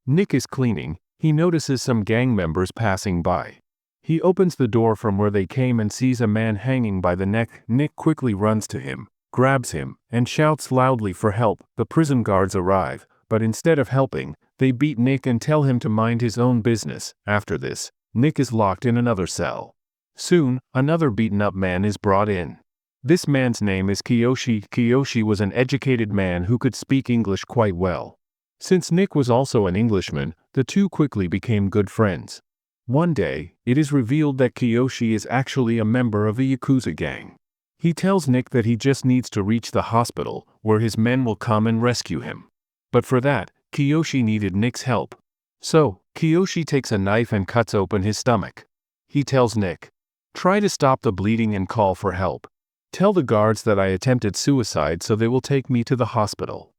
Nick is cleaning. He notices some gang members passing by. He opens the door from where they came and sees a man hanging by the neck. Nick quickly runs to him, grabs him, and shouts loudly for help. The prison guards arrive, but instead of helping, they beat Nick and tell him to mind his own business. After this, Nick is locked in another cell. Soon, another beaten-up man is brought in. This man's name is Kiyoshi. Kiyoshi was an educated man who could speak English quite well. Since Nick was also an Englishman, the two quickly became good friends. One day, it is revealed that Kiyoshi is actually a member of a Yakuza gang. He tells Nick that he just needs to reach the hospital, where his men will come and rescue him. But for that, Kiyoshi needed Nick's help. So, Kiyoshi takes a knife and cuts open his stomach. He tells Nick, "Try to stop the bleeding and call for help. Tell the guards that I attempted suicide so they will take me to the hospital."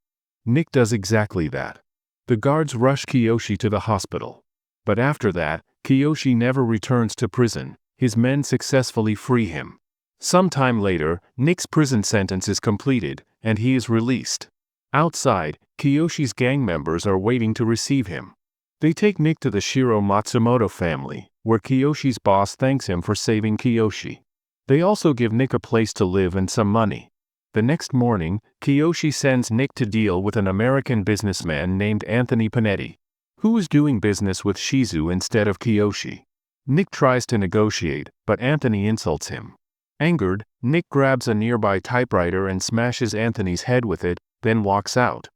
Nick does exactly that. The guards rush Kiyoshi to the hospital. But after that, Kiyoshi never returns to prison. His men successfully free him. Some time later, Nick's prison sentence is completed, and he is released. Outside, Kiyoshi's gang members are waiting to receive him. They take Nick to the Shiro Matsumoto family, where Kiyoshi's boss thanks him for saving Kiyoshi. They also give Nick a place to live and some money. The next morning, Kiyoshi sends Nick to deal with an American businessman named Anthony Panetti, who was doing business with Shizu instead of Kiyoshi. Nick tries to negotiate, but Anthony insults him. Angered, Nick grabs a nearby typewriter and smashes Anthony's head with it, then walks out.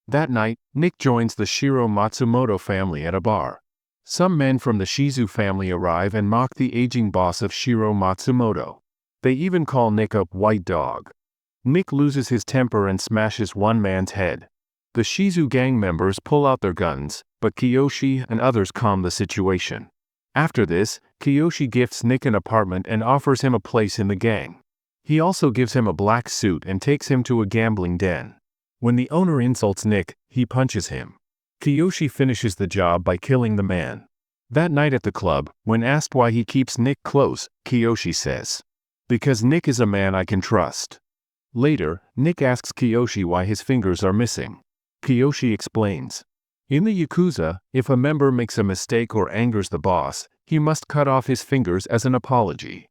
That night, Nick joins the Shiro Matsumoto family at a bar. Some men from the Shizu family arrive and mock the aging boss of Shiro Matsumoto. They even call Nick a white dog. Nick loses his temper and smashes one man's head. The Shizu gang members pull out their guns, but Kiyoshi and others calm the situation. After this, Kiyoshi gifts Nick an apartment and offers him a place in the gang. He also gives him a black suit and takes him to a gambling den. When the owner insults Nick, he punches him. Kiyoshi finishes the job by killing the man. That night at the club, when asked why he keeps Nick close, Kiyoshi says, "Because Nick is a man I can trust." Later, Nick asks Kiyoshi why his fingers are missing. Kiyoshi explains, "In the Yakuza, if a member makes a mistake or angers the boss, he must cut off his fingers as an apology."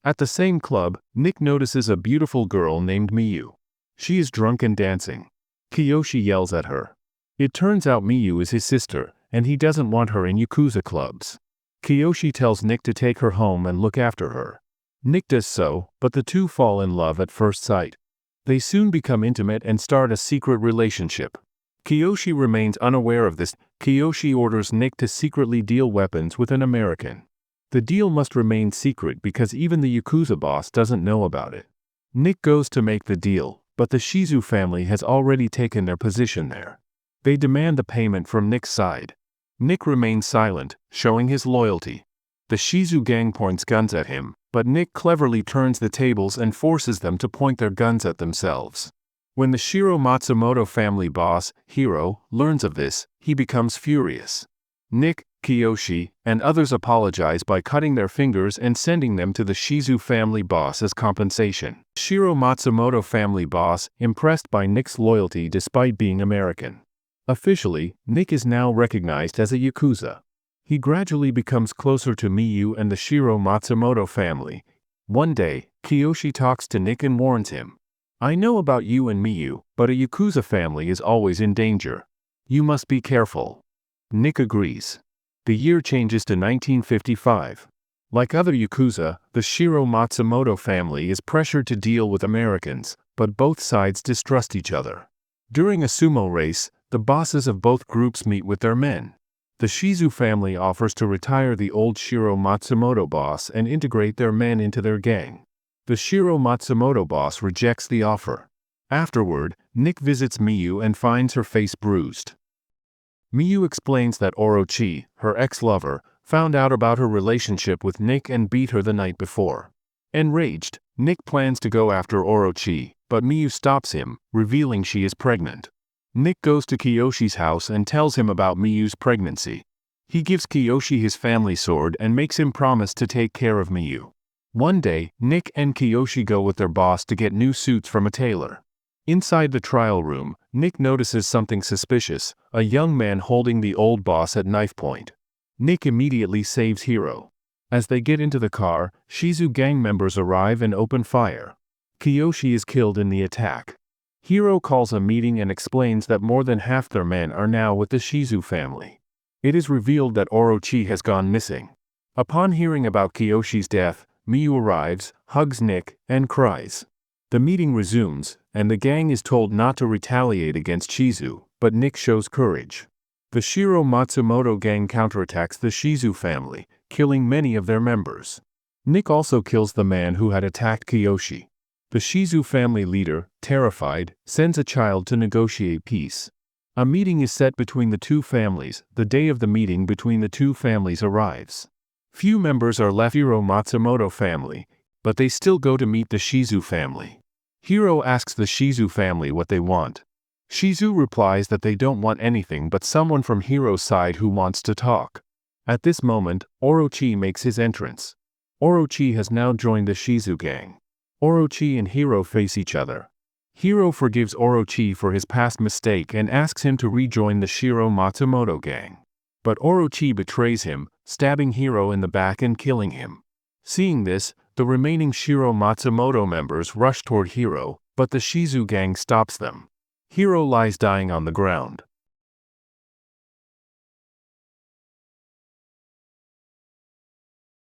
At the same club, Nick notices a beautiful girl named Miyu. She is drunk and dancing. Kiyoshi yells at her. It turns out Miyu is his sister, and he doesn't want her in Yakuza clubs. Kiyoshi tells Nick to take her home and look after her. Nick does so, but the two fall in love at first sight. They soon become intimate and start a secret relationship. Kiyoshi remains unaware of this. Kiyoshi orders Nick to secretly deal weapons with an American. The deal must remain secret because even the Yakuza boss doesn't know about it. Nick goes to make the deal, but the Shizu family has already taken their position there. They demand the payment from Nick's side. Nick remains silent, showing his loyalty. The Shizu gang points guns at him, but Nick cleverly turns the tables and forces them to point their guns at themselves. When the Shiro Matsumoto family boss, Hiro, learns of this, he becomes furious. Nick, Kiyoshi, and others apologize by cutting their fingers and sending them to the Shizu family boss as compensation. Shiro Matsumoto family boss, impressed by Nick's loyalty despite being American. Officially, Nick is now recognized as a Yakuza. He gradually becomes closer to Miyu and the Shiro Matsumoto family. One day, Kiyoshi talks to Nick and warns him, "I know about you and Miyu, but a Yakuza family is always in danger. You must be careful." Nick agrees. The year changes to 1955. Like other Yakuza, the Shiro Matsumoto family is pressured to deal with Americans, but both sides distrust each other. During a sumo race, the bosses of both groups meet with their men. The Shizu family offers to retire the old Shiro Matsumoto boss and integrate their men into their gang. The Shiro Matsumoto boss rejects the offer. Afterward, Nick visits Miyu and finds her face bruised. Miyu explains that Orochi, her ex-lover, found out about her relationship with Nick and beat her the night before. Enraged, Nick plans to go after Orochi, but Miyu stops him, revealing she is pregnant. Nick goes to Kiyoshi's house and tells him about Miyu's pregnancy. He gives Kiyoshi his family sword and makes him promise to take care of Miyu. One day, Nick and Kiyoshi go with their boss to get new suits from a tailor. Inside the trial room, Nick notices something suspicious, a young man holding the old boss at knife point. Nick immediately saves Hiro. As they get into the car, Shizu gang members arrive and open fire. Kiyoshi is killed in the attack. Hiro calls a meeting and explains that more than half their men are now with the Shizu family. It is revealed that Orochi has gone missing. Upon hearing about Kiyoshi's death, Miyu arrives, hugs Nick, and cries. The meeting resumes, and the gang is told not to retaliate against Shizu, but Nick shows courage. The Shiro Matsumoto gang counterattacks the Shizu family, killing many of their members. Nick also kills the man who had attacked Kiyoshi. The Shizu family leader, terrified, sends a child to negotiate peace. A meeting is set between the two families. The day of the meeting between the two families arrives. Few members are left Shiro Matsumoto family, but they still go to meet the Shizu family. Hiro asks the Shizu family what they want. Shizu replies that they don't want anything but someone from Hiro's side who wants to talk. At this moment, Orochi makes his entrance. Orochi has now joined the Shizu gang. Orochi and Hiro face each other. Hiro forgives Orochi for his past mistake and asks him to rejoin the Shiro Matsumoto gang. But Orochi betrays him, stabbing Hiro in the back and killing him. Seeing this, the remaining Shiro Matsumoto members rush toward Hiro, but the Shizu gang stops them. Hiro lies dying on the ground.